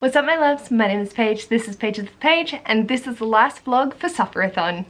What's up my loves, my name is Paige, this is Paige of the Page, and this is the last vlog for Sufferathon.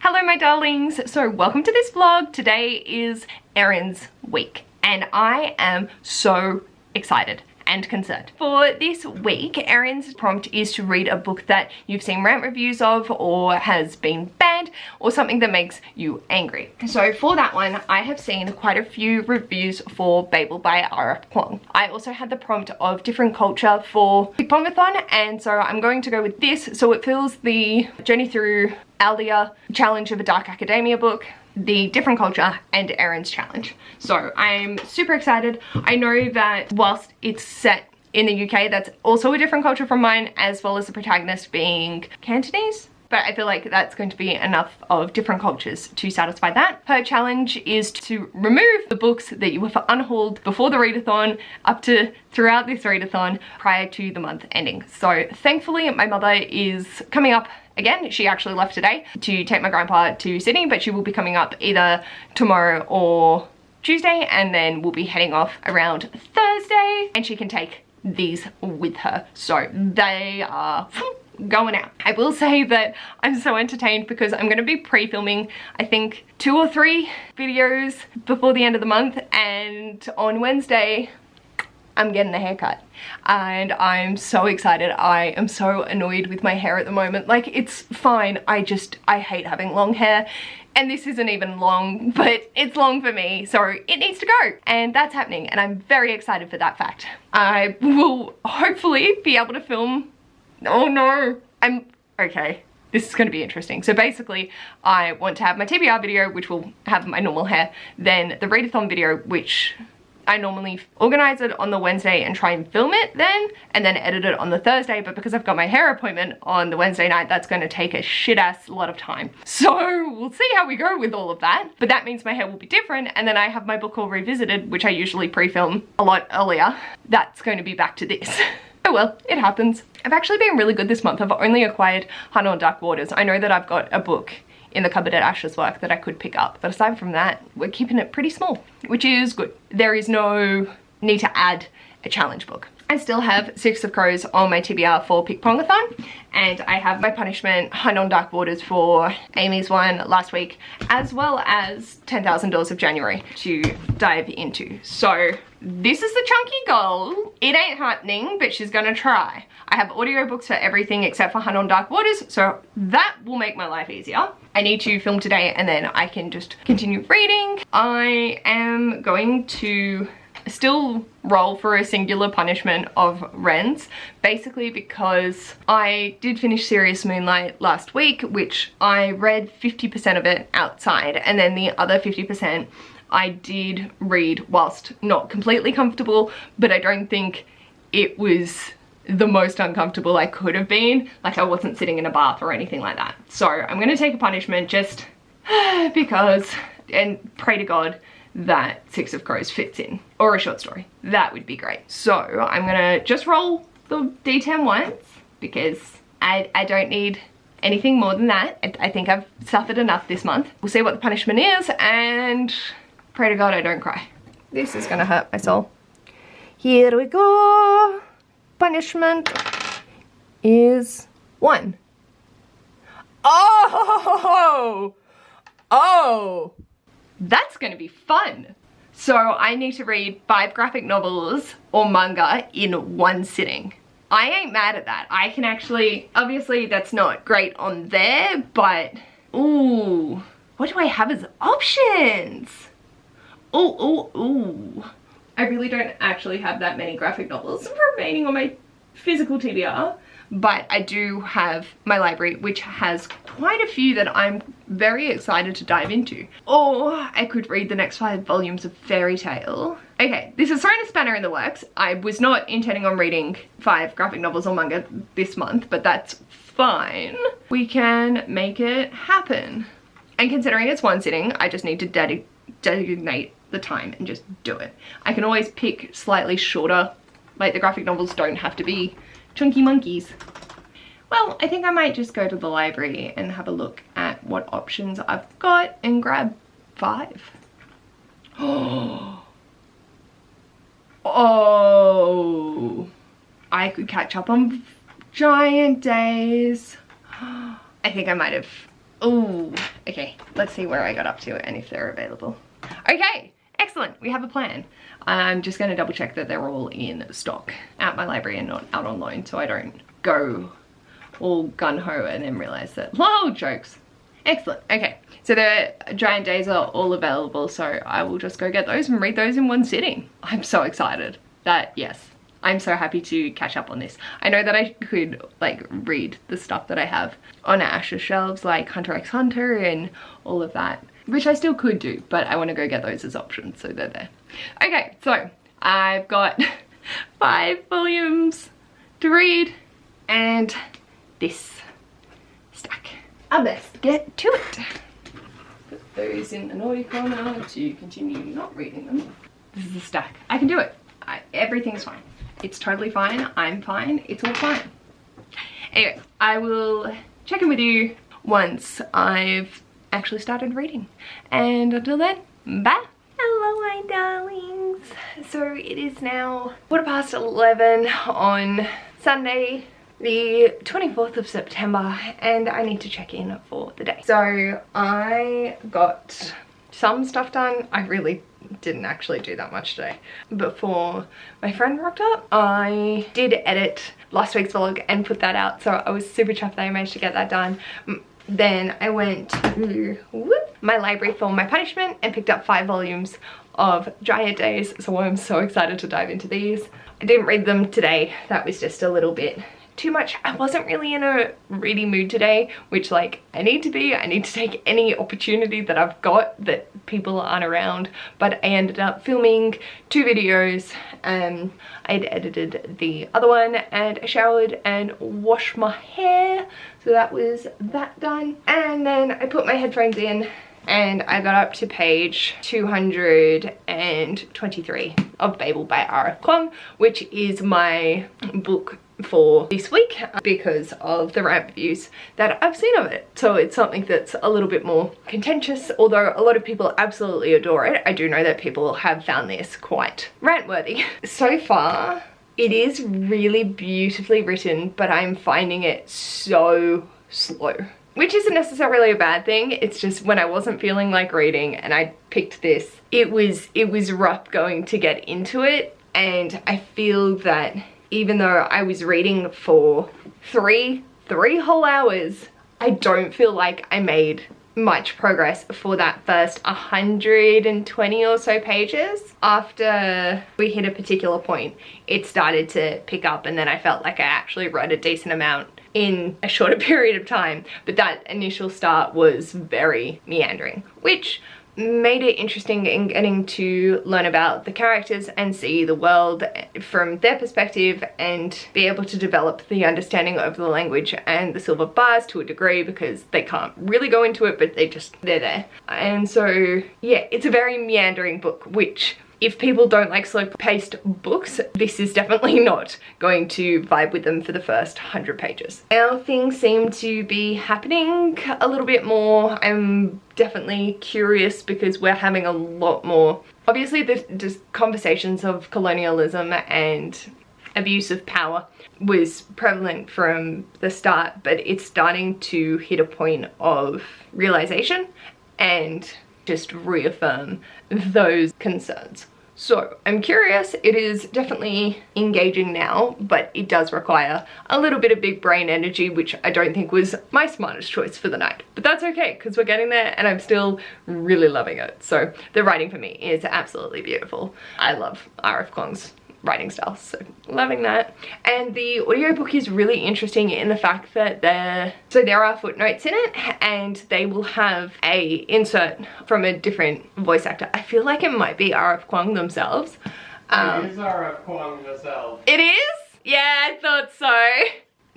Hello my darlings, so welcome to this vlog. Today is Erin's week and I am so excited and concerned. For this week, Erin's prompt is to read a book that you've seen rant reviews of or has been banned or something that makes you angry. So for that one, I have seen quite a few reviews for Babel by R.F. Kuang. I also had the prompt of different culture for Pickpongathon, and so I'm going to go with this. So it fills the Journey Through Aldia challenge of a dark academia book, the different culture, and Erin's challenge. So I'm super excited. I know that whilst it's set in the UK, that's also a different culture from mine, as well as the protagonist being Cantonese. But I feel like that's going to be enough of different cultures to satisfy that. Her challenge is to remove the books that you have unhauled before the readathon up to throughout this readathon prior to the month ending. So thankfully my mother is coming up again. She actually left today to take my grandpa to Sydney, but she will be coming up either tomorrow or Tuesday, and then we'll be heading off around Thursday and she can take these with her. So they are going out. I will say that I'm so entertained because I'm going to be pre-filming I think 2 or 3 videos before the end of the month, and on Wednesday I'm getting a haircut and I'm so excited. I am so annoyed with my hair at the moment. Like, it's fine, I hate having long hair, and this isn't even long, but it's long for me, so it needs to go, and that's happening and I'm very excited for that fact. I will hopefully be able to film. Oh no, okay. This is going to be interesting. So basically, I want to have my TBR video, which will have my normal hair, then the readathon video, which I normally organize it on the Wednesday and try and film it then, and then edit it on the Thursday, but because I've got my hair appointment on the Wednesday night, that's going to take a shit-ass lot of time. So we'll see how we go with all of that, but that means my hair will be different, and then I have my book all revisited, which I usually pre-film a lot earlier. That's going to be back to this. Oh well, it happens. I've actually been really good this month. I've only acquired Hunt on Dark Waters. I know that I've got a book in the cupboard at Ash's work that I could pick up, but aside from that, we're keeping it pretty small, which is good. There is no need to add a challenge book. I still have 6 of Crows on my TBR for Pickpongathon, and I have my punishment Hunt on Dark Waters for Amy's one last week, as well as $10,000 of January to dive into. So this is the chunky goal. It ain't happening, but she's gonna try. I have audiobooks for everything except for Hunt on Dark Waters, so that will make my life easier. I need to film today and then I can just continue reading. I am going to still roll for a singular punishment of Wren's, basically because I did finish Serious Moonlight last week, which I read 50% of it outside, and then the other 50% I did read whilst not completely comfortable, but I don't think it was the most uncomfortable I could have been. Like, I wasn't sitting in a bath or anything like that. So I'm gonna take a punishment just because, and pray to God that 6 of Crows fits in, or a short story. That would be great. So I'm gonna just roll the D10 once because I don't need anything more than that. I think I've suffered enough this month. We'll see what the punishment is and pray to God I don't cry. This is gonna hurt my soul. Here we go. Punishment is 1. Oh! Oh! That's gonna be fun. So I need to read 5 graphic novels or manga in 1 sitting. I ain't mad at that. I can actually, obviously that's not great on there, but ooh, what do I have as options? Ooh. I really don't actually have that many graphic novels remaining on my physical TBR, but I do have my library, which has quite a few that I'm very excited to dive into. Or I could read the next 5 volumes of Fairy Tale. Okay, this is throwing a spanner in the works. I was not intending on reading 5 graphic novels or manga this month, but that's fine. We can make it happen. And considering it's 1 sitting, I just need to designate the time and just do it. I can always pick slightly shorter, like the graphic novels don't have to be chunky monkeys. well, I think I might just go to the library and have a look at what options I've got and grab 5. Oh, I could catch up on Giant Days. I think I might have. Oh, okay. Let's see where I got up to and if they're available. Okay, excellent. We have a plan. I'm just going to double check that they're all in stock at my library and not out on loan, so I don't go all gun-ho and then realize that, lol, jokes. Excellent. Okay, so the Giant Days are all available, so I will just go get those and read those in one sitting. I'm so excited that, yes, I'm so happy to catch up on this. I know that I could like read the stuff that I have on Ash's shelves, like Hunter x Hunter and all of that, which I still could do, but I want to go get those as options, so they're there. Okay, so I've got 5 volumes to read and this stack. I best get to it. Put those in the naughty corner to continue not reading them. This is a stack. I can do it. Everything's fine. It's totally fine. I'm fine. It's all fine. Anyway, I will check in with you once I've actually started reading. And until then, bye. Hello, my darlings. So it is now 11:15 on Sunday, the 24th of September, and I need to check in for the day. So I got some stuff done. I really didn't actually do that much today. Before my friend rocked up, I did edit last week's vlog and put that out, so I was super chuffed that I managed to get that done. Then I went to my library for my punishment and picked up 5 volumes of Giant Days, so I'm so excited to dive into these. I didn't read them today. That was just a little bit too much. I wasn't really in a reading mood today, which like I need to be. I need to take any opportunity that I've got that people aren't around, but I ended up filming 2 videos. I'd edited the other one and I showered and washed my hair, so that was that done. And then I put my headphones in and I got up to page 223 of Babel by R.F. Kuang, which is my book for this week because of the rant reviews that I've seen of it. So it's something that's a little bit more contentious, although a lot of people absolutely adore it. I do know that people have found this quite rant-worthy. So far, it is really beautifully written, but I'm finding it so slow. Which isn't necessarily a bad thing, it's just when I wasn't feeling like reading and I picked this, it was rough going to get into it, and I feel that even though I was reading for three whole hours, I don't feel like I made much progress for that first 120 or so pages. After we hit a particular point, it started to pick up, and then I felt like I actually read a decent amount in a shorter period of time, but that initial start was very meandering, which made it interesting in getting to learn about the characters and see the world from their perspective and be able to develop the understanding of the language and the silver bars to a degree, because they can't really go into it, but they're there. And so yeah, it's a very meandering book, which if people don't like slow-paced books, this is definitely not going to vibe with them for the first 100 pages. Now things seem to be happening a little bit more. I'm definitely curious because we're having a lot more, obviously the just conversations of colonialism and abuse of power was prevalent from the start, but it's starting to hit a point of realization and just reaffirm those concerns. So I'm curious. It is definitely engaging now, but it does require a little bit of big brain energy, which I don't think was my smartest choice for the night, but that's okay because we're getting there and I'm still really loving it. So the writing for me is absolutely beautiful. I love R.F. Kuang's writing style, so loving that. And the audiobook is really interesting in the fact that there are footnotes in it, and they will have a insert from a different voice actor. I feel like it might be R.F. Kuang themselves. It is R.F. Kuang themselves. It is? Yeah, I thought so.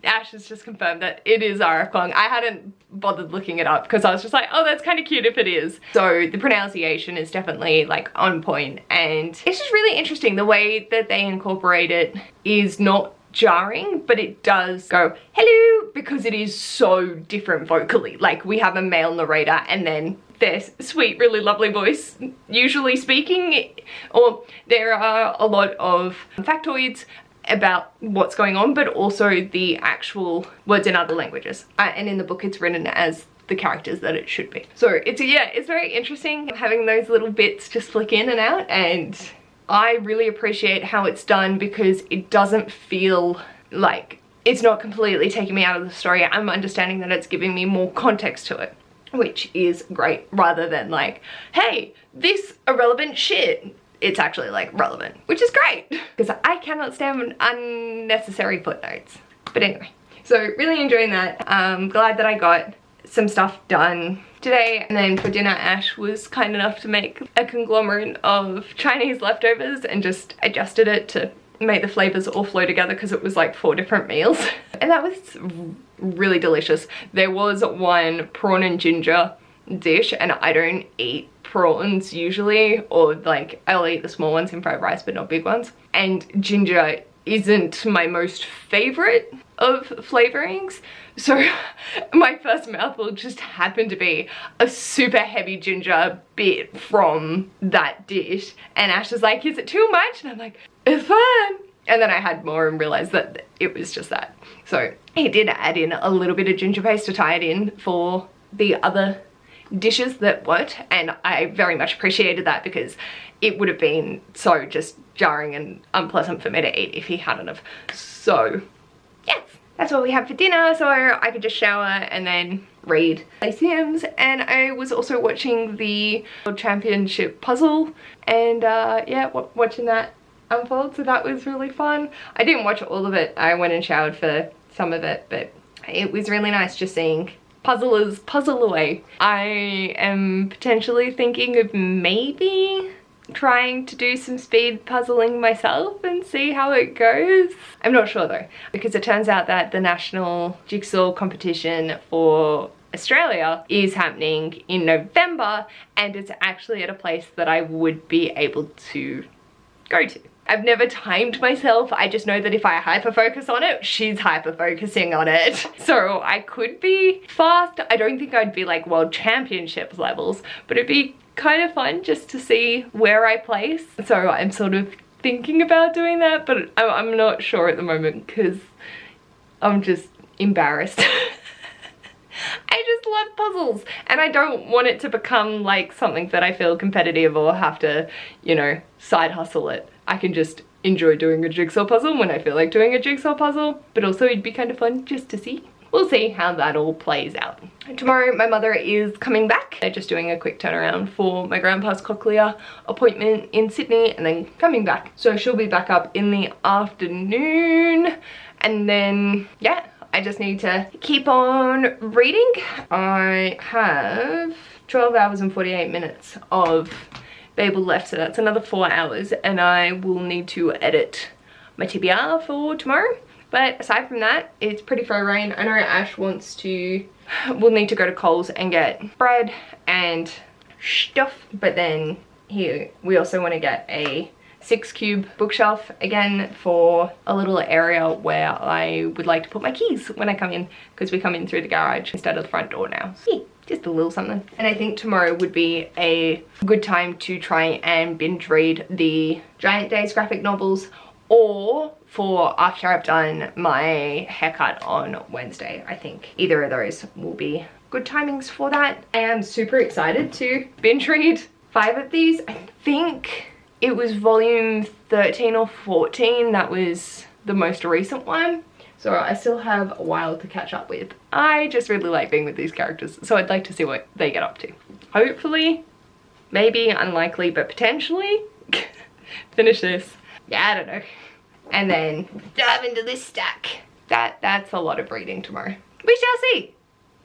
Ash has just confirmed that it is R.F. Kuang. I hadn't bothered looking it up because I was just like, oh, that's kind of cute if it is. So the pronunciation is definitely like on point, and it's just really interesting. The way that they incorporate it is not jarring, but it does go, hello, book because it is so different vocally. Like, we have a male narrator and then their sweet, really lovely voice usually speaking, or there are a lot of factoids about what's going on, but also the actual words in other languages. And in the book it's written as the characters that it should be. So it's, yeah, it's very interesting having those little bits just flick in and out, and I really appreciate how it's done because it doesn't feel like it's not completely taking me out of the story. I'm understanding that it's giving me more context to it, which is great, rather than like, hey, this irrelevant shit. It's actually like relevant, which is great because I cannot stand unnecessary footnotes. But anyway, so really enjoying that. I'm glad that I got some stuff done today. And then for dinner, Ash was kind enough to make a conglomerate of Chinese leftovers and just adjusted it to make the flavors all flow together because it was like 4 different meals. And that was really delicious. There was one prawn and ginger dish, and I don't eat prawns usually, or like I'll eat the small ones in fried rice but not big ones. And ginger isn't my most favorite of flavorings, so my first mouthful just happened to be a super heavy ginger bit from that dish, and Ash was like, is it too much? And I'm like, it's fine. And then I had more and realized that it was just that. So he did add in a little bit of ginger paste to tie it in for the other dishes that weren't, and I very much appreciated that because it would have been so just jarring and unpleasant for me to eat if he hadn't have. So yes, that's what we had for dinner, so I could just shower and then read, play Sims. And I was also watching the World Championship puzzle, and yeah, watching that unfold, so that was really fun. I didn't watch all of it, I went and showered for some of it, but it was really nice just seeing puzzlers puzzle away. I am potentially thinking of maybe trying to do some speed puzzling myself and see how it goes. I'm not sure though, because it turns out that the national jigsaw competition for Australia is happening in November, and it's actually at a place that I would be able to go to. I've never timed myself, I just know that if I hyper focus on it, she's hyper focusing on it. So I could be fast. I don't think I'd be like world championships levels, but it'd be kind of fun just to see where I place. So I'm sort of thinking about doing that, but I'm not sure at the moment because I'm just embarrassed. I just love puzzles, and I don't want it to become like something that I feel competitive or have to, you know, side hustle it. I can just enjoy doing a jigsaw puzzle when I feel like doing a jigsaw puzzle, but also it'd be kind of fun just to see. We'll see how that all plays out. Tomorrow my mother is coming back. They're just doing a quick turnaround for my grandpa's cochlear appointment in Sydney and then coming back. So she'll be back up in the afternoon, and then yeah, I just need to keep on reading. I have 12 hours and 48 minutes of Babel left, so that's another 4 hours, and I will need to edit my TBR for tomorrow. But aside from that, it's pretty faux rain. I know Ash we'll need to go to Coles and get bread and stuff, but then here we also want to get a 6-cube bookshelf again for a little area where I would like to put my keys when I come in, because we come in through the garage instead of the front door now. Yeah, just a little something. And I think tomorrow would be a good time to try and binge read the Giant Days graphic novels, or for after I've done my haircut on Wednesday. I think either of those will be good timings for that. I am super excited to binge read 5 of these. I think it was volume 13 or 14 that was the most recent one, so I still have a while to catch up with. I just really like being with these characters, so I'd like to see what they get up to. Hopefully, maybe, unlikely, but potentially finish this. Yeah, I don't know. And then dive into this stack. That's a lot of reading tomorrow. We shall see.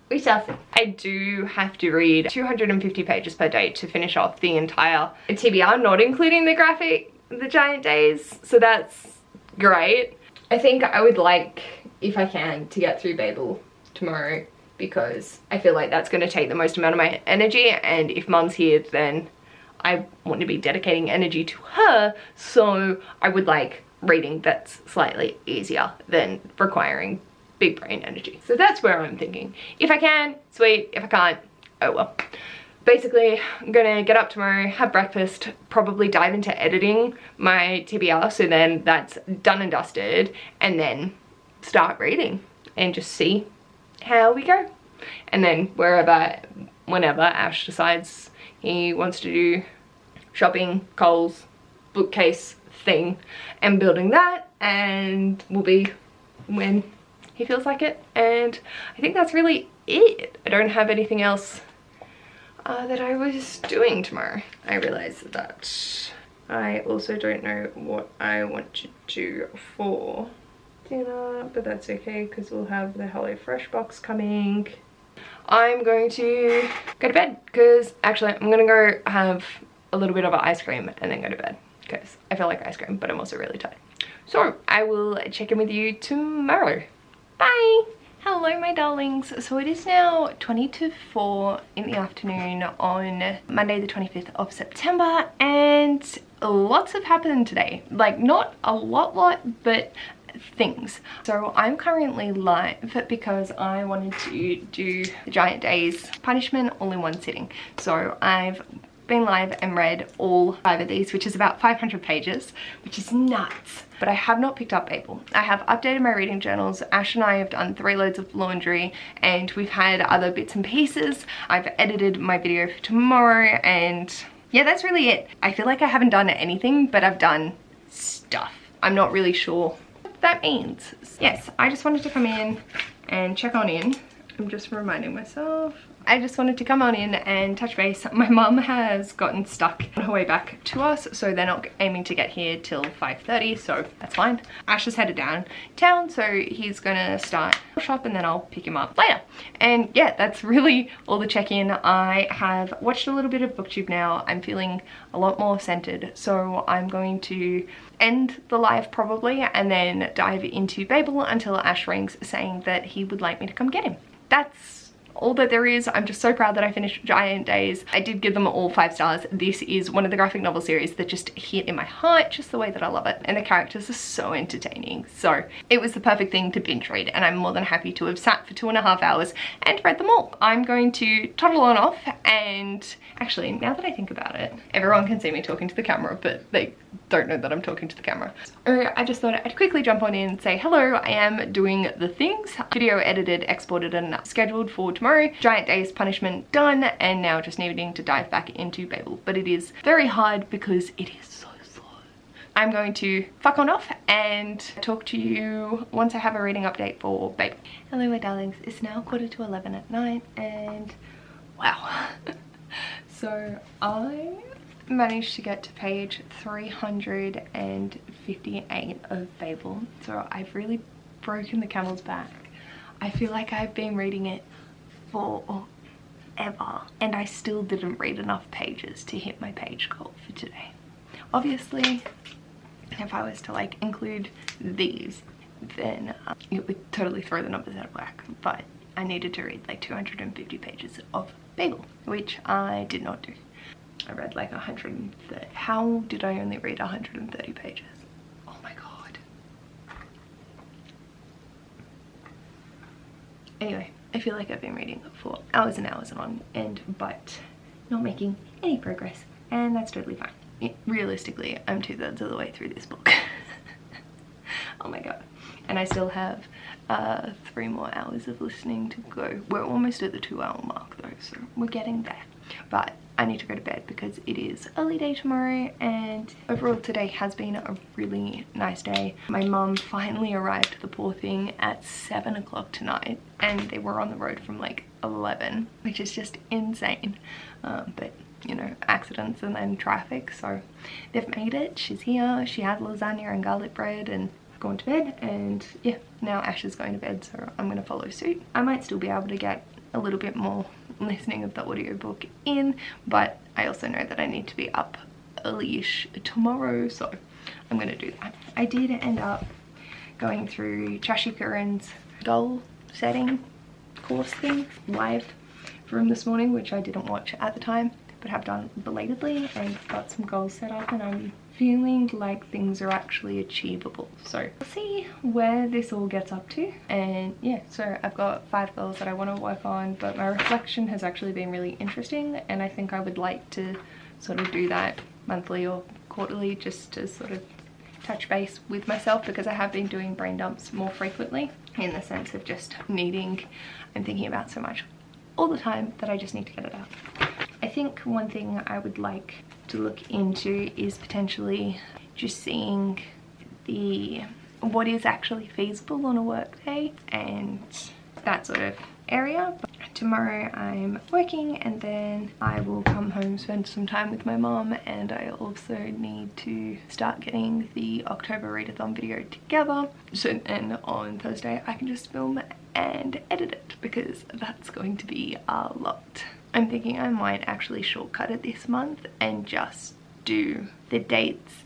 We shall see. I do have to read 250 pages per day to finish off the entire TBR, not including the Giant Days, so that's great. I think I would like, if I can, to get through Babel tomorrow, because I feel like that's going to take the most amount of my energy, and if Mum's here then I want to be dedicating energy to her, so I would like reading that's slightly easier than requiring big brain energy. So that's where I'm thinking. If I can, sweet. If I can't, oh well. Basically, I'm gonna get up tomorrow, have breakfast, probably dive into editing my TBR, so then that's done and dusted, and then start reading and just see how we go. And then whenever Ash decides he wants to do shopping, Coles, bookcase thing, and building that, and will be when he feels like it. And I think that's really it. I don't have anything else that I was doing tomorrow. I realized that I also don't know what I want to do for dinner, but that's okay because we'll have the HelloFresh box coming. I'm going to go to bed because actually I'm gonna go have a little bit of ice cream and then go to bed because I feel like ice cream, but I'm also really tired. So I will check in with you tomorrow. Bye. Hello my darlings. So it is now 20 to 4 in the afternoon on Monday the 25th of September, and lots have happened today. Like not a lot, but things. So I'm currently live because I wanted to do the Giant Days punishment all in one sitting. So I've been live and read all 5 of these, which is about 500 pages, which is nuts. But I have not picked up Babel. I have updated my reading journals. Ash and I have done 3 loads of laundry, and we've had other bits and pieces. I've edited my video for tomorrow, and yeah, that's really it. I feel like I haven't done anything, but I've done stuff. I'm not really sure what that means. Yes, I just wanted to come in and check on in. I'm just reminding myself. I just wanted to come on in and touch base. My mum has gotten stuck on her way back to us, so they're not aiming to get here till 5:30, so that's fine. Ash is headed downtown, so he's gonna start shop and then I'll pick him up later. And yeah, that's really all the check-in. I have watched a little bit of BookTube now. I'm feeling a lot more centered, so I'm going to end the live probably and then dive into Babel until Ash rings saying that he would like me to come get him. That's all that there is. I'm just so proud that I finished Giant Days. I did give them all 5 stars. This is one of the graphic novel series that just hit in my heart just the way that I love it, and the characters are so entertaining. So it was the perfect thing to binge read, and I'm more than happy to have sat for 2.5 hours and read them all. I'm going to toddle on off, and actually now that I think about it, everyone can see me talking to the camera, but they don't know that I'm talking to the camera. So I just thought I'd quickly jump on in and say hello. I am doing the things. Video edited, exported, and scheduled for tomorrow. Giant Days punishment done, and now just needing to dive back into Babel. But it is very hard because it is so slow. I'm going to fuck on off and talk to you once I have a reading update for Babel. Hello my darlings, it's now 11:15 at night, and wow. So I managed to get to page 358 of Babel, so I've really broken the camel's back. I feel like I've been reading it forever, and I still didn't read enough pages to hit my page goal for today. Obviously, if I was to like include these, then it would totally throw the numbers out of whack, but I needed to read like 250 pages of Babel, which I did not do. I read like 130. How did I only read 130 pages? Oh my god. Anyway, I feel like I've been reading for hours and hours on end, but not making any progress, and that's totally fine. Realistically, I'm 2/3 of the way through this book. Oh my god. And I still have 3 more hours of listening to go. We're almost at the 2-hour mark though, so we're getting there. But I need to go to bed because it is early day tomorrow, and overall today has been a really nice day. My mum finally arrived, the poor thing, at 7 o'clock tonight, and they were on the road from like 11, which is just insane. But you know, accidents and then traffic, so they've made it. She's here. She had lasagna and garlic bread, and gone to bed, and yeah, now Ash is going to bed, so I'm gonna follow suit. I might still be able to get a little bit more listening of the audiobook in, but I also know that I need to be up early-ish tomorrow, so I'm gonna do that. I did end up going through Chashi Karen's goal setting course thing live from this morning, which I didn't watch at the time, but have done belatedly and got some goals set up, and I'm feeling like things are actually achievable. So we'll see where this all gets up to. And yeah, so I've got 5 goals that I want to work on, but my reflection has actually been really interesting, and I think I would like to sort of do that monthly or quarterly, just to sort of touch base with myself, because I have been doing brain dumps more frequently, in the sense of just needing, I'm thinking about so much all the time that I just need to get it out. I think one thing I would like to look into is potentially just seeing what is actually feasible on a work day and that sort of area. But tomorrow I'm working, and then I will come home, spend some time with my mom, and I also need to start getting the October readathon video together, so then on Thursday I can just film and edit it, because that's going to be a lot. I'm thinking I might actually shortcut it this month and just do the dates,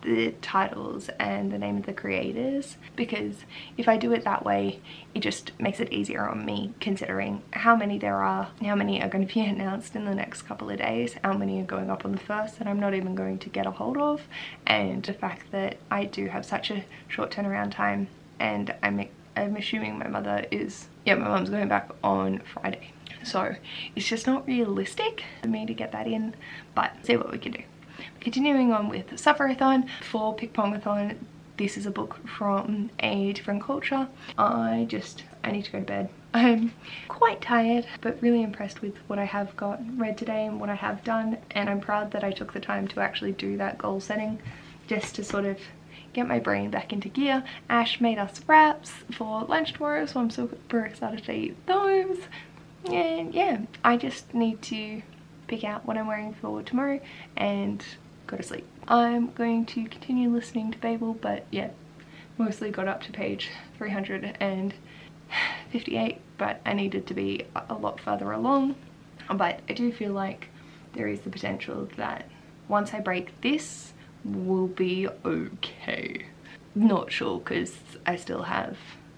the titles, and the name of the creators, because if I do it that way, it just makes it easier on me, considering how many there are, how many are going to be announced in the next couple of days, how many are going up on the 1st that I'm not even going to get a hold of, and the fact that I do have such a short turnaround time. And I'm assuming my mother is, yeah, my mum's going back on Friday, so it's just not realistic for me to get that in, but see what we can do. Continuing on with Sufferathon, for Pickpongathon, this is a book from a different culture. I need to go to bed. I'm quite tired, but really impressed with what I have got read today and what I have done, and I'm proud that I took the time to actually do that goal setting, just to sort of get my brain back into gear. Ash made us wraps for lunch tomorrow, so I'm super excited to eat those. And yeah, I just need to pick out what I'm wearing for tomorrow and go to sleep. I'm going to continue listening to Babel, but yeah, mostly got up to page 358, but I needed to be a lot further along. But I do feel like there is the potential that once I break this, we'll be okay. Not sure, because I still have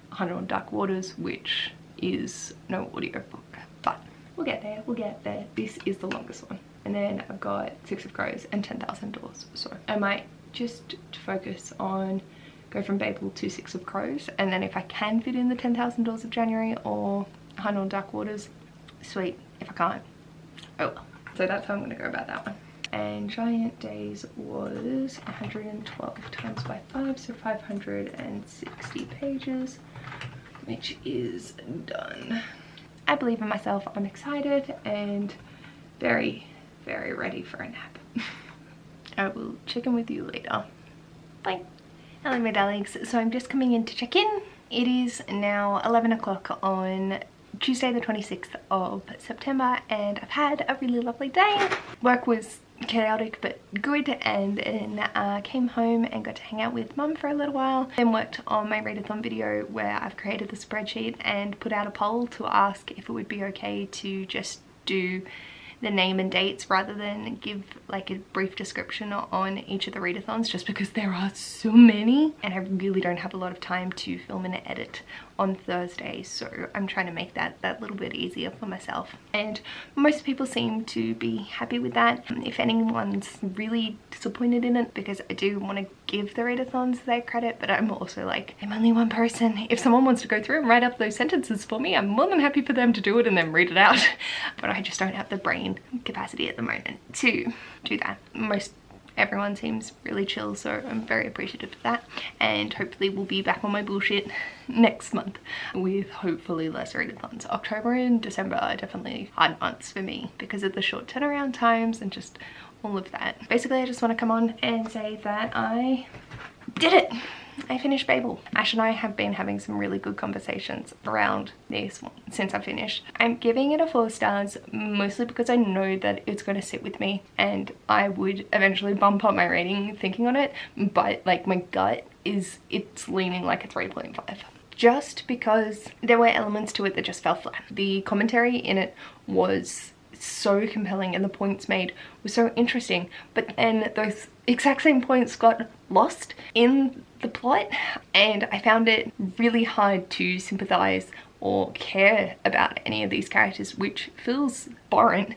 100 on Dark Waters, which is no audiobook, but we'll get there, we'll get there. This is the longest one. And then I've got 6 of Crows and 10,000 Doors. So I might just focus on, go from Babel to 6 of Crows. And then if I can fit in the 10,000 Doors of January or 100 on Dark Waters, sweet. If I can't, oh well. So that's how I'm gonna go about that one. And Giant Days was 112 times by 5, so 560 pages, which is done. I believe in myself, I'm excited, and very, very ready for a nap. I will check in with you later. Bye. Hello my darlings, so I'm just coming in to check in. It is now 11 o'clock on Tuesday the 26th of September, and I've had a really lovely day. Work was chaotic but good, and then came home and got to hang out with mum for a little while. Then worked on my readathon video, where I've created the spreadsheet and put out a poll to ask if it would be okay to just do the name and dates rather than give like a brief description on each of the readathons, just because there are so many and I really don't have a lot of time to film and edit on Thursday, so I'm trying to make that little bit easier for myself, and most people seem to be happy with that. If anyone's really disappointed in it, because I do want to give the readathons their credit, but I'm also like, I'm only one person. If someone wants to go through and write up those sentences for me, I'm more than happy for them to do it and then read it out, but I just don't have the brain capacity at the moment to do that. Everyone seems really chill, so I'm very appreciative of that, and hopefully we'll be back on my bullshit next month with hopefully less readathons. October and December are definitely hard months for me because of the short turnaround times and just all of that. Basically, I just want to come on and say that I did it. I finished Babel. Ash and I have been having some really good conversations around this one since I finished. I'm giving it a 4 stars, mostly because I know that it's going to sit with me and I would eventually bump up my rating thinking on it, but like my gut is, it's leaning like a 3.5. Just because there were elements to it that just fell flat. The commentary in it was so compelling and the points made were so interesting, but then those exact same points got lost in the plot, and I found it really hard to sympathize or care about any of these characters, which feels boring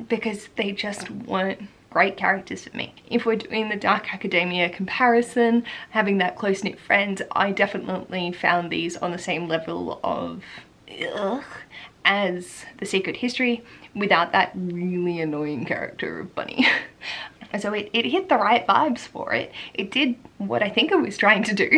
because they just weren't great characters for me. If we're doing the Dark Academia comparison, having that close-knit friends, I definitely found these on the same level of ugh as The Secret History, without that really annoying character of Bunny. So it hit the right vibes for it. It did what I think it was trying to do,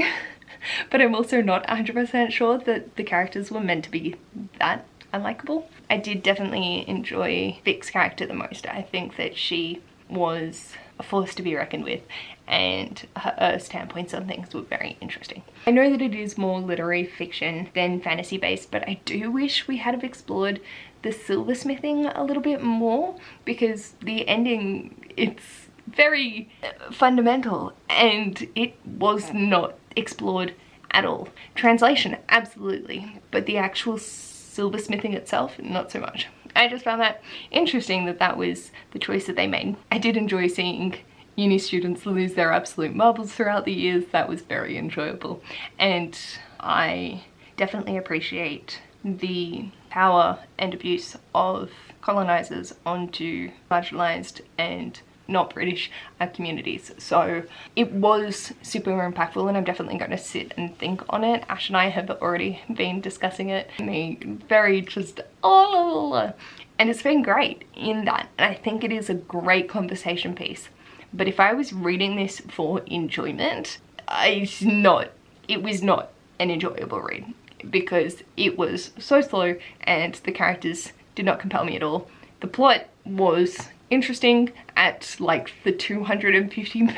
but I'm also not 100% sure that the characters were meant to be that unlikable. I did definitely enjoy Vic's character the most. I think that she was a force to be reckoned with, and her standpoints on things were very interesting. I know that it is more literary fiction than fantasy based, but I do wish we had have explored the silversmithing a little bit more, because the ending, it's very fundamental and it was not explored at all. Translation, absolutely, but the actual silversmithing itself, not so much. I just found that interesting that that was the choice that they made. I did enjoy seeing uni students lose their absolute marbles throughout the years. That was very enjoyable, and I definitely appreciate the power and abuse of colonizers onto marginalized and not British communities. So it was super impactful, and I'm definitely going to sit and think on it. Ash and I have already been discussing it, very just and it's been great in that, and I think it is a great conversation piece. But if I was reading this for enjoyment, it was not an enjoyable read, because it was so slow and the characters did not compel me at all. The plot was interesting at like the 250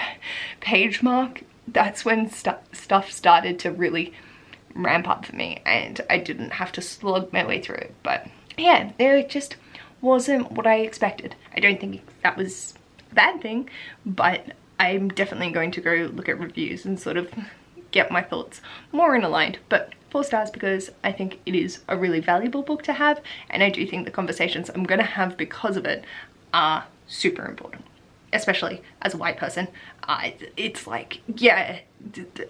page mark. That's when stuff started to really ramp up for me, and I didn't have to slog my way through it. But yeah, it just wasn't what I expected. I don't think that was a bad thing, but I'm definitely going to go look at reviews and sort of get my thoughts more in aligned. But 4 stars because I think it is a really valuable book to have, and I do think the conversations I'm going to have because of it are super important, especially as a white person. It's like, yeah,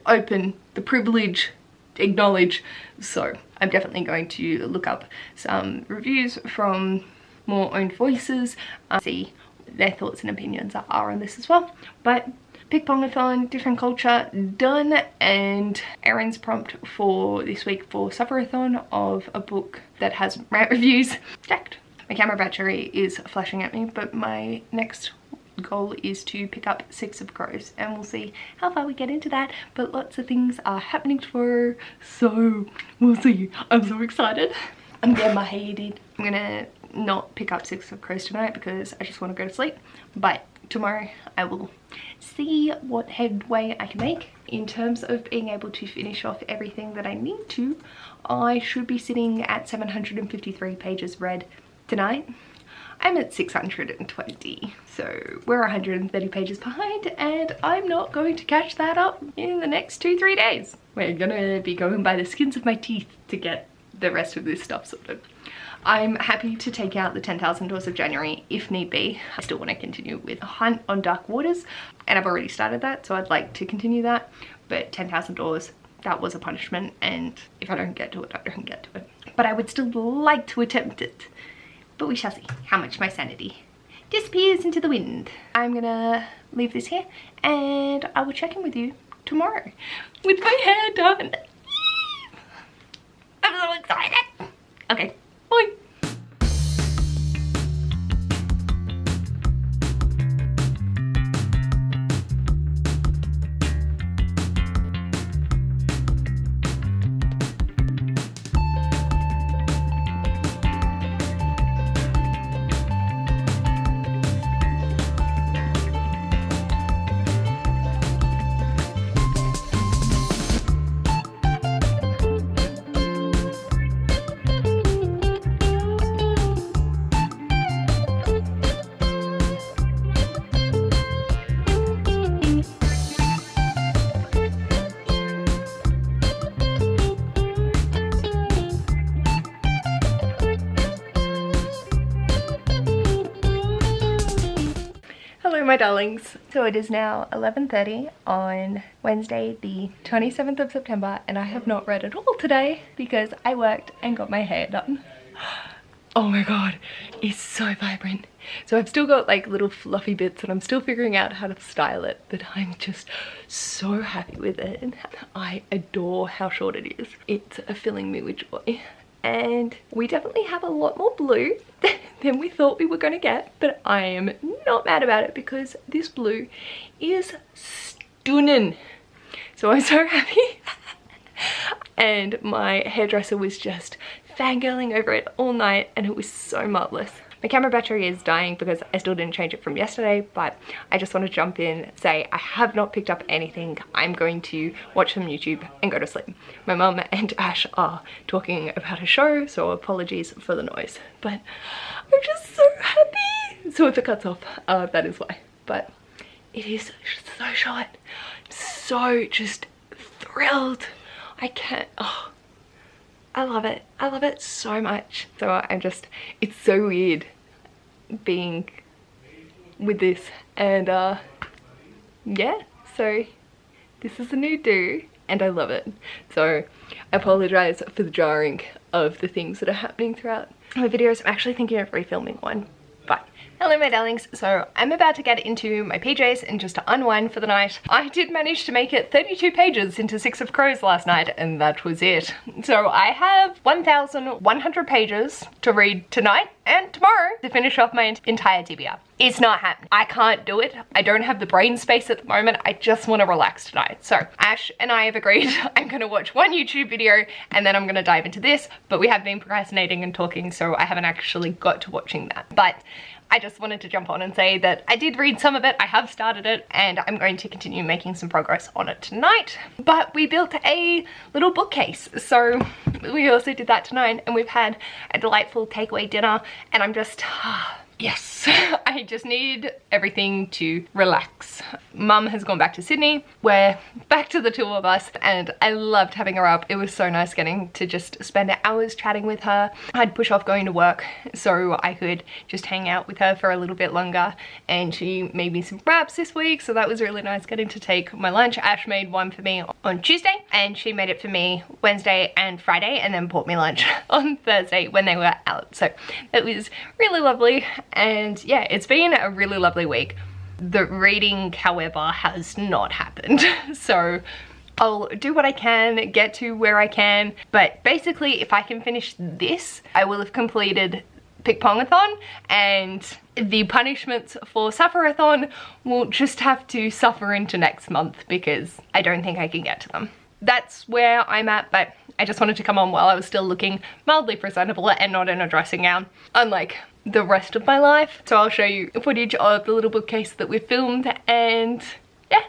open the privilege, acknowledge. So I'm definitely going to look up some reviews from more owned voices, see their thoughts and opinions are on this as well. But Pickpongathon, different culture, done, and Erin's prompt for this week for Sufferathon of a book that has rant reviews checked. My camera battery is flashing at me, but my next goal is to pick up 6 of Crows, and we'll see how far we get into that. But lots of things are happening tomorrow, so we'll see. I'm so excited. I'm getting my hair did. I'm gonna not pick up 6 of Crows tonight because I just want to go to sleep, but tomorrow I will see what headway I can make in terms of being able to finish off everything that I need to. I should be sitting at 753 pages read tonight. I'm at 620, so we're 130 pages behind, and I'm not going to catch that up in the next 2-3 days. We're gonna be going by the skins of my teeth to get the rest of this stuff sorted. I'm happy to take out the 10,000 Doors of January if need be. I still want to continue with a hunt on Dark Waters, and I've already started that, so I'd like to continue that. But 10,000 Doors, that was a punishment, and if I don't get to it, I don't get to it. But I would still like to attempt it. But we shall see how much my sanity disappears into the wind. I'm gonna leave this here, and I will check in with you tomorrow with my hair done. I'm so excited. Okay, bye. my darlings. So it is now 11:30 on Wednesday the 27th of September and I have not read at all today because I worked and got my hair done. Oh my god, it's so vibrant. So I've still got like little fluffy bits and I'm still figuring out how to style it, but I'm just so happy with it. I adore how short it is. It's filling me with joy. And we definitely have a lot more blue than we thought we were going to get, but I am not mad about it because this blue is stunning. So I'm so happy. And my hairdresser was just fangirling over it all night and it was so marvelous. My camera battery is dying because I still didn't change it from yesterday, but I just want to jump in, say I have not picked up anything. I'm going to watch some YouTube and go to sleep. My mum and Ash are talking about a show, so apologies for the noise, but I'm just so happy. So if it cuts off, that is why, but it is so short. I'm so just thrilled. I can't, oh. I love it. I love it so much. So I'm just, it's so weird being with this and yeah, so this is a new do and I love it. So I apologize for the jarring of the things that are happening throughout my videos. I'm actually thinking of refilming one, but hello my darlings. So I'm about to get into my PJs and just to unwind for the night. I did manage to make it 32 pages into 6 of Crows last night and that was it. So I have 1,100 pages to read tonight and tomorrow to finish off my entire TBR. It's not happening. I can't do it. I don't have the brain space at the moment. I just want to relax tonight. So Ash and I have agreed I'm going to watch one YouTube video and then I'm going to dive into this, but we have been procrastinating and talking, so I haven't actually got to watching that. But I just wanted to jump on and say that I did read some of it, I have started it, and I'm going to continue making some progress on it tonight. But we built a little bookcase, so we also did that tonight, and we've had a delightful takeaway dinner, and I'm just, yes, I just need everything to relax. Mum has gone back to Sydney. We're back to the two of us and I loved having her up. It was so nice getting to just spend hours chatting with her. I'd push off going to work so I could just hang out with her for a little bit longer, and she made me some wraps this week, so that was really nice getting to take my lunch. Ash made one for me on Tuesday and she made it for me Wednesday and Friday and then bought me lunch on Thursday when they were out. So it was really lovely. And yeah, it's been a really lovely week. The reading, however, has not happened. So I'll do what I can, get to where I can. But basically, if I can finish this, I will have completed Pickpongathon, and the punishments for Sufferathon will just have to suffer into next month because I don't think I can get to them. That's where I'm at, but I just wanted to come on while I was still looking mildly presentable and not in a dressing gown, unlike the rest of my life. So I'll show you footage of the little bookcase that we filmed and yeah,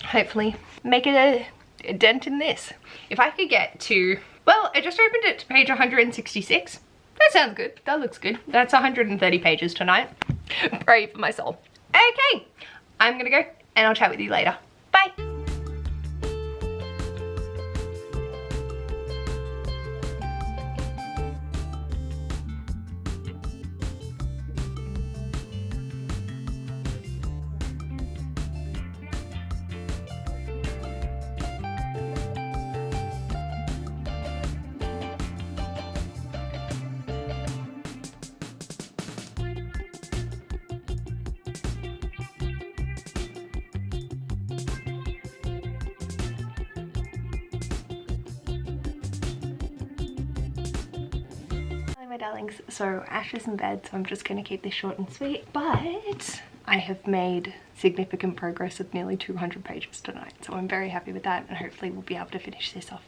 hopefully make a dent in this. If I could get to, well, I just opened it to page 166. That sounds good. That looks good. That's 130 pages tonight. Pray for my soul. Okay, I'm gonna go and I'll chat with you later. Bye. My darlings, so Ash is in bed, so I'm just gonna keep this short and sweet, but I have made significant progress of nearly 200 pages tonight, so I'm very happy with that, and hopefully we'll be able to finish this off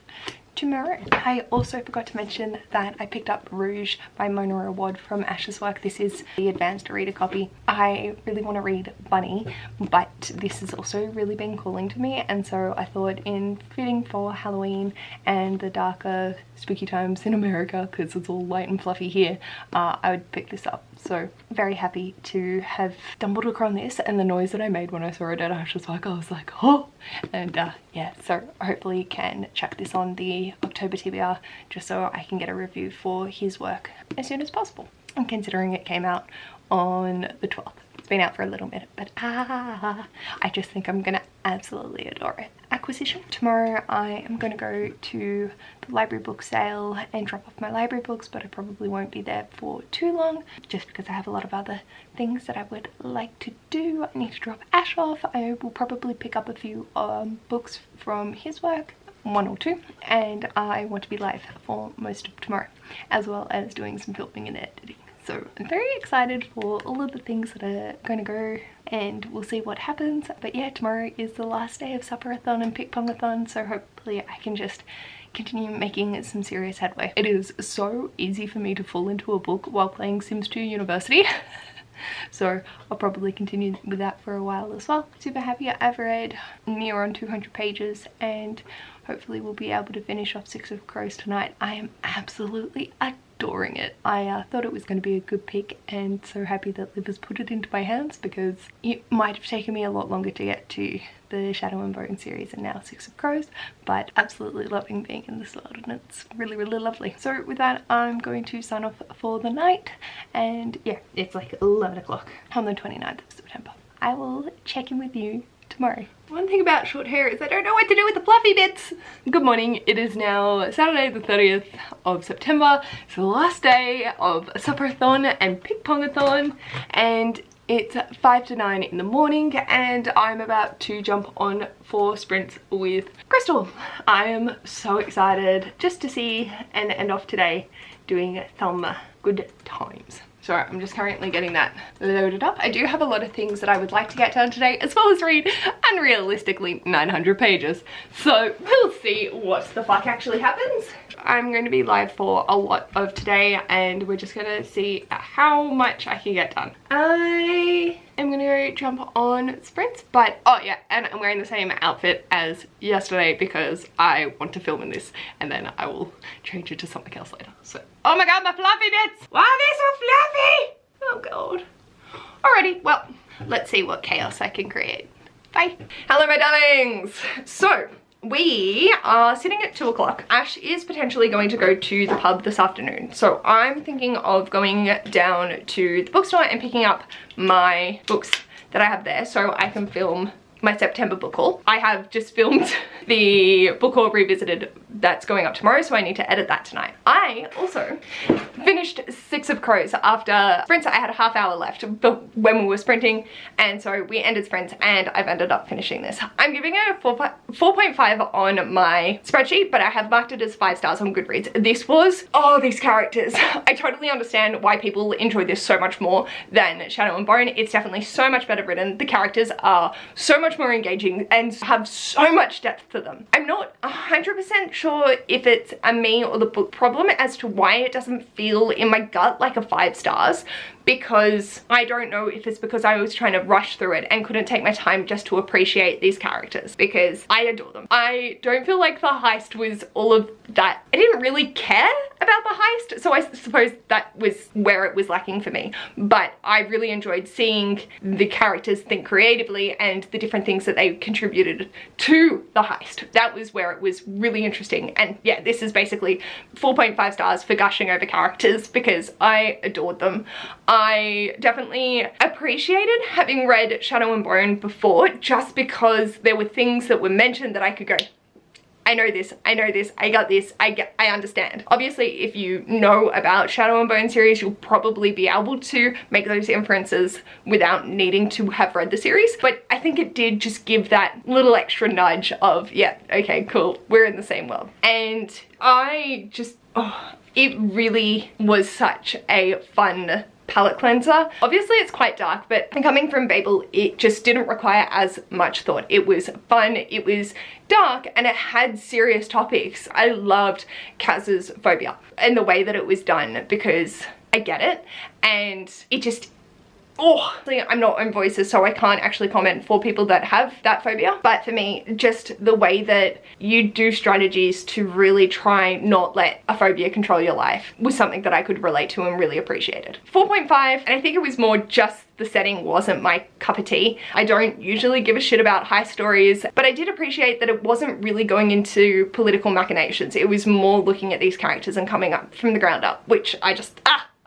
tomorrow. I also forgot to mention that I picked up Rouge by Mona Awad from Ash's work. This is the advanced reader copy. I really want to read Bunny, but this has also really been calling to me, and so I thought, in fitting for Halloween and the darker spooky times in America, because it's all light and fluffy here, I would pick this up. So very happy to have stumbled across this, and the noise that I made when I saw it at Ash's work, I was like, oh, and yeah, so hopefully can chuck this on the October TBR just so I can get a review for his work as soon as possible. I'm considering it came out on the 12th. It's been out for a little minute, but I just think I'm gonna absolutely adore it. Acquisition. Tomorrow I am going to go to the library book sale and drop off my library books, but I probably won't be there for too long just because I have a lot of other things that I would like to do. I need to drop Ash off. I will probably pick up a few books from his work, 1 or 2, and I want to be live for most of tomorrow, as well as doing some filming and editing. So I'm very excited for all of the things that are going to go, and we'll see what happens. But yeah, tomorrow is the last day of Sufferathon and Pickpongathon, so hopefully I can just continue making some serious headway. It is so easy for me to fall into a book while playing Sims 2 University. So I'll probably continue with that for a while as well. Super happy. I've read near on 200 pages and hopefully we'll be able to finish off 6 of Crows tonight. I am absolutely adoring it. I thought it was going to be a good pick, and so happy that Liv has put it into my hands, because it might have taken me a lot longer to get to the Shadow and Bone series and now 6 of Crows, but absolutely loving being in this world, and it's really, really lovely. So with that, I'm going to sign off for the night, and yeah, it's like 11 o'clock on the 29th of September. I will check in with you tomorrow. One thing about short hair is I don't know what to do with the fluffy bits. Good morning. It is now Saturday the 30th of September. It's the last day of Sufferathon and Pickpongathon, and it's 5 to 9 in the morning, and I'm about to jump on 4 sprints with Crystal. I am so excited just to see and end off today doing some good times. So I'm just currently getting that loaded up. I do have a lot of things that I would like to get done today, as well as read unrealistically 900 pages. So we'll see what the fuck actually happens. I'm going to be live for a lot of today, and we're just gonna see how much I can get done. I am gonna go jump on sprints, but oh yeah, and I'm wearing the same outfit as yesterday because I want to film in this, and then I will change it to something else later. So, oh my god, my fluffy bits! Why are they so fluffy? Oh god. Alrighty, well, let's see what chaos I can create. Bye. Hello my darlings. So we are sitting at 2 o'clock. Ash is potentially going to go to the pub this afternoon, so I'm thinking of going down to the bookstore and picking up my books that I have there so I can film my September book haul. I have just filmed the book haul revisited that's going up tomorrow, so I need to edit that tonight. I also finished 6 of Crows after sprints. I had a half hour left when we were sprinting, and so we ended sprints and I've ended up finishing this. I'm giving it a 4.5 on my spreadsheet, but I have marked it as 5 stars on Goodreads. This was, oh, these characters. I totally understand why people enjoy this so much more than Shadow and Bone. It's definitely so much better written. The characters are so much more engaging and have so much depth to them. I'm not 100% sure if it's a me or the book problem as to why it doesn't feel in my gut like a 5 stars, because I don't know if it's because I was trying to rush through it and couldn't take my time just to appreciate these characters, because I adore them. I don't feel like the heist was all of that. I didn't really care about the heist, so I suppose that was where it was lacking for me, but I really enjoyed seeing the characters think creatively and the different things that they contributed to the heist. That was where it was really interesting, and yeah, this is basically 4.5 stars for gushing over characters because I adored them. I definitely appreciated having read Shadow and Bone before, just because there were things that were mentioned that I could go, I know this, I got this, I understand. Obviously, if you know about Shadow and Bone series, you'll probably be able to make those inferences without needing to have read the series, but I think it did just give that little extra nudge of, yeah, okay, cool, we're in the same world. And I just, oh, it really was such a fun palette cleanser. Obviously it's quite dark, but coming from Babel, it just didn't require as much thought. It was fun, it was dark, and it had serious topics. I loved Kaz's phobia and the way that it was done, because I get it, and it just, oh, I'm not on Voices, so I can't actually comment for people that have that phobia, but for me, just the way that you do strategies to really try not let a phobia control your life was something that I could relate to and really appreciated. 4.5, and I think it was more just the setting wasn't my cup of tea. I don't usually give a shit about high stories, but I did appreciate that it wasn't really going into political machinations. It was more looking at these characters and coming up from the ground up, which I just,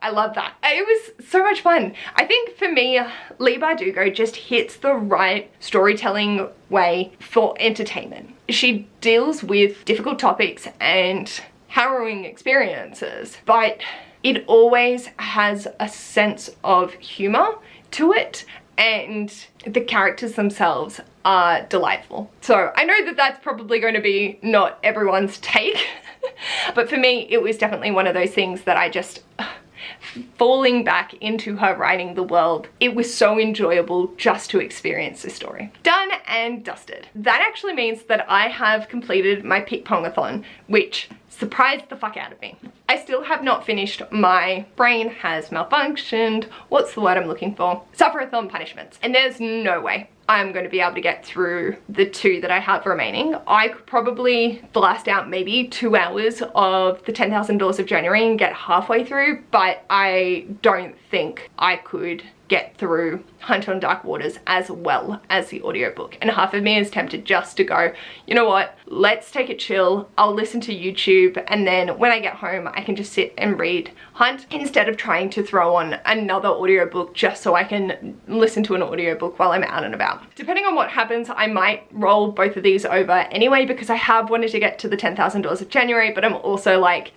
I love that. It was so much fun. I think for me, Leigh Bardugo just hits the right storytelling way for entertainment. She deals with difficult topics and harrowing experiences, but it always has a sense of humor to it, and the characters themselves are delightful. So I know that that's probably going to be not everyone's take, but for me it was definitely one of those things that I just falling back into her writing the world, it was so enjoyable just to experience this story. Done and dusted. That actually means that I have completed my Pickpongathon, which surprised the fuck out of me. I still have not finished my brain has malfunctioned, what's the word I'm looking for? Sufferathon punishments. And there's no way I'm going to be able to get through the 2 that I have remaining. I could probably blast out maybe 2 hours of the 10,000 Doors of January and get halfway through, but I don't think I could get through Hunt on Dark Waters as well as the audiobook. And half of me is tempted just to go, you know what, let's take it chill, I'll listen to YouTube, and then when I get home I can just sit and read Hunt instead of trying to throw on another audiobook just so I can listen to an audiobook while I'm out and about. Depending on what happens, I might roll both of these over anyway, because I have wanted to get to the 10,000 Doors of January, but I'm also like,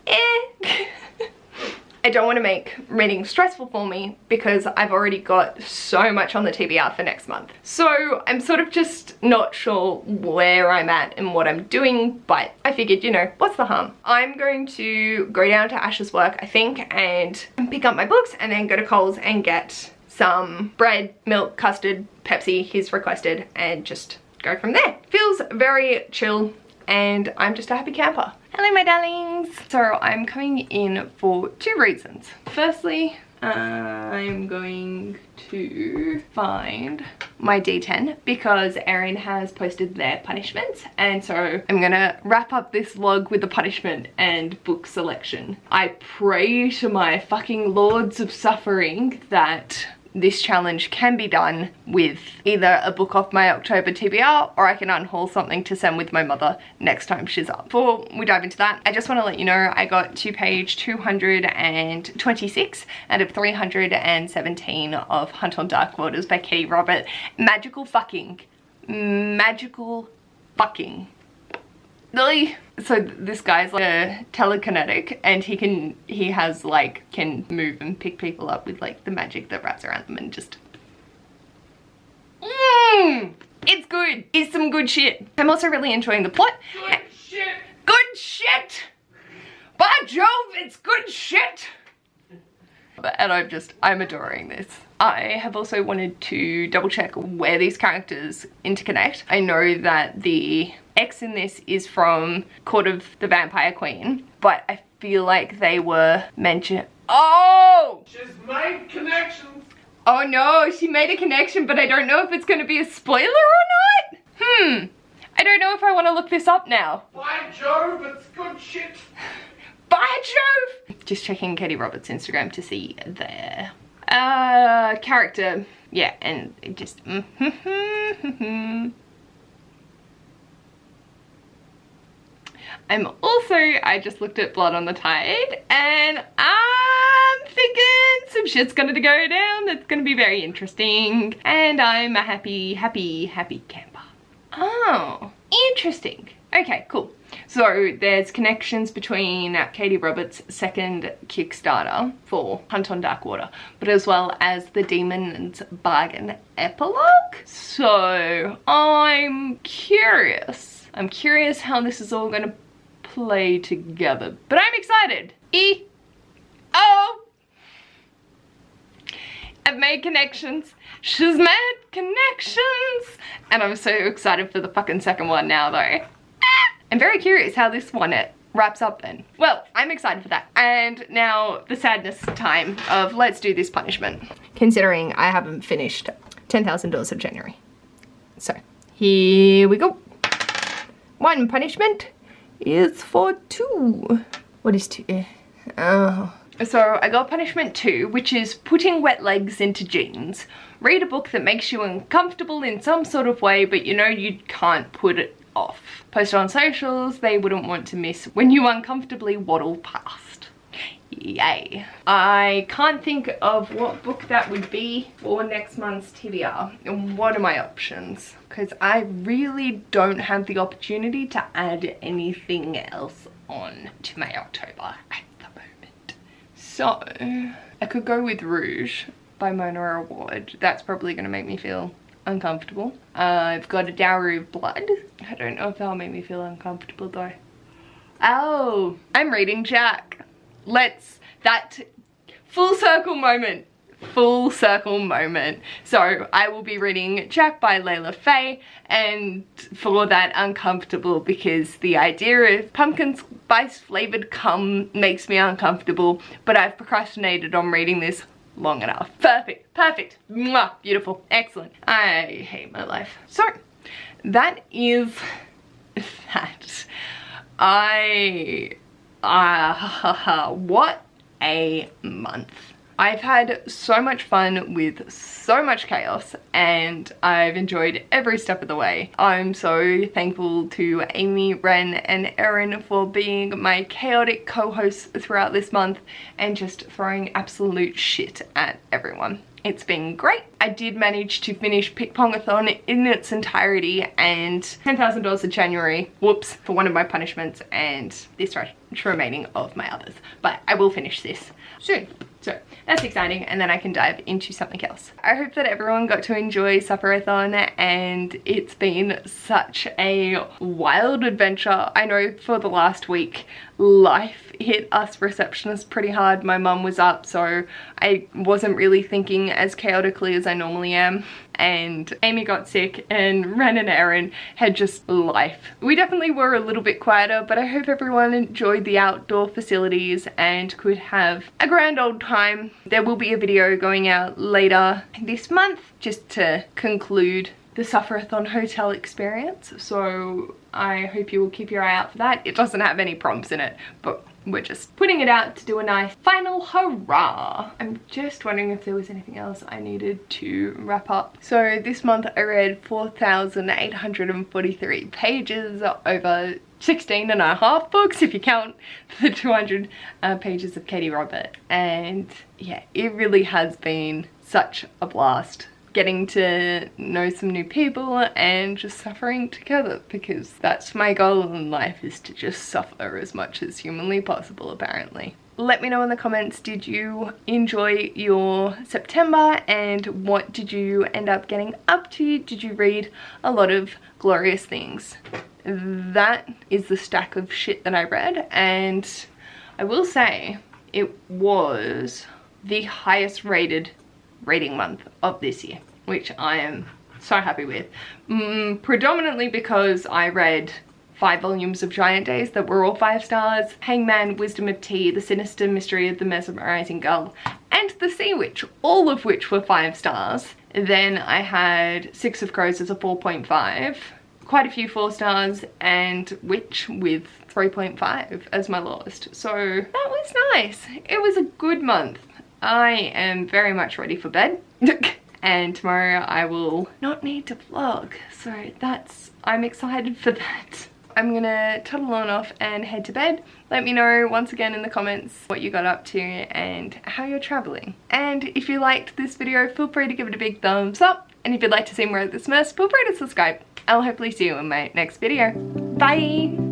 I don't want to make reading stressful for me because I've already got so much on the TBR for next month. So I'm sort of just not sure where I'm at and what I'm doing, but I figured, you know, what's the harm? I'm going to go down to Ash's work, I think, and pick up my books and then go to Coles and get some bread, milk, custard, Pepsi, he's requested, and just go from there. Feels very chill and I'm just a happy camper. Hello my darlings! So I'm coming in for 2 reasons. Firstly, I'm going to find my D10 because Erin has posted their punishments, and so I'm gonna wrap up this log with the punishment and book selection. I pray to my fucking lords of suffering that this challenge can be done with either a book off my October TBR or I can unhaul something to send with my mother next time she's up. Before we dive into that, I just want to let you know I got to page 226 out of 317 of Hunt on Dark Waters by Katie Robert. Magical fucking. Really? So this guy's like a telekinetic and he has like, can move and pick people up with like the magic that wraps around them and just it's good. It's some good shit. I'm also really enjoying the plot. Good shit! Good shit! By Jove, it's good shit! And I'm adoring this. I have also wanted to double check where these characters interconnect. I know that the X in this is from Court of the Vampire Queen, but I feel like they were mentioned. Oh! She's made connections! Oh no, she made a connection, but I don't know if it's going to be a spoiler or not. I don't know if I want to look this up now. By Jove, it's good shit! By Jove! Just checking Katie Roberts' Instagram to see their character. Yeah, and it just I'm also, I just looked at Blood on the Tide and I'm thinking some shit's gonna go down that's gonna be very interesting, and I'm a happy camper. Oh, interesting. Okay, cool. So there's connections between Katie Roberts' second Kickstarter for Hunt on Dark Water, but as well as the Demon's Bargain epilogue. So I'm curious. I'm curious how this is all gonna play together, but I'm excited. I've made connections. She's made connections. And I'm so excited for the fucking second one now though. I'm very curious how this one wraps up then. Well, I'm excited for that. And now the sadness time of let's do this punishment. Considering I haven't finished 10,000 Doors of January. So here we go. One punishment is for 2. What is 2? Oh. So I got punishment 2, which is putting wet legs into jeans. Read a book that makes you uncomfortable in some sort of way, but you know you can't put it off. Post it on socials, they wouldn't want to miss when you uncomfortably waddle past. Yay. I can't think of what book that would be for next month's TBR. And what are my options? Because I really don't have the opportunity to add anything else on to my October at the moment. So, I could go with Rouge by Mona Award. That's probably going to make me feel uncomfortable. I've got A Dowry of Blood. I don't know if that'll make me feel uncomfortable though. Oh, I'm reading Jack. That full circle moment. Full circle moment. So I will be reading Jack by Layla Faye, and for that uncomfortable because the idea of pumpkin spice flavored cum makes me uncomfortable, but I've procrastinated on reading this long enough. Perfect, perfect, mwah, beautiful, excellent. I hate my life. So that is that. What a month. I've had so much fun with so much chaos, and I've enjoyed every step of the way. I'm so thankful to Amy, Wren and Erin for being my chaotic co-hosts throughout this month and just throwing absolute shit at everyone. It's been great. I did manage to finish Pickpongathon in its entirety and $10,000 in January, whoops, for one of my punishments, and this remaining of my others. But I will finish this soon. So that's exciting, and then I can dive into something else. I hope that everyone got to enjoy Sufferathon, and it's been such a wild adventure. I know for the last week, life hit us receptionists pretty hard. My mum was up, so I wasn't really thinking as chaotically as I normally am. And Amy got sick, and Wren and Erin had just life. We definitely were a little bit quieter, but I hope everyone enjoyed the outdoor facilities and could have a grand old time. There will be a video going out later this month just to conclude the Sufferathon hotel experience, so I hope you will keep your eye out for that. It doesn't have any prompts in it, but we're just putting it out to do a nice final hurrah. I'm just wondering if there was anything else I needed to wrap up. So this month I read 4,843 pages over 16 and a half books if you count the 200 pages of Katie Robert, and yeah, it really has been such a blast getting to know some new people and just suffering together, because that's my goal in life, is to just suffer as much as humanly possible apparently. Let me know in the comments, did you enjoy your September and what did you end up getting up to? Did you read a lot of glorious things? That is the stack of shit that I read, and I will say it was the highest rated reading month of this year, which I am so happy with. Predominantly because I read 5 volumes of Giant Days that were all 5 stars, Hangman, Wisdom of Tea, The Sinister Mystery of the Mesmerizing Gull, and The Sea Witch, all of which were 5 stars. Then I had Six of Crows as a 4.5, quite a few 4 stars, and Witch with 3.5 as my lowest. So that was nice. It was a good month. I am very much ready for bed. And tomorrow I will not need to vlog, so I'm excited for that. I'm gonna toddle on off and head to bed. Let me know once again in the comments what you got up to and how you're traveling. And if you liked this video, feel free to give it a big thumbs up. And if you'd like to see more of this mess, feel free to subscribe. I'll hopefully see you in my next video. Bye!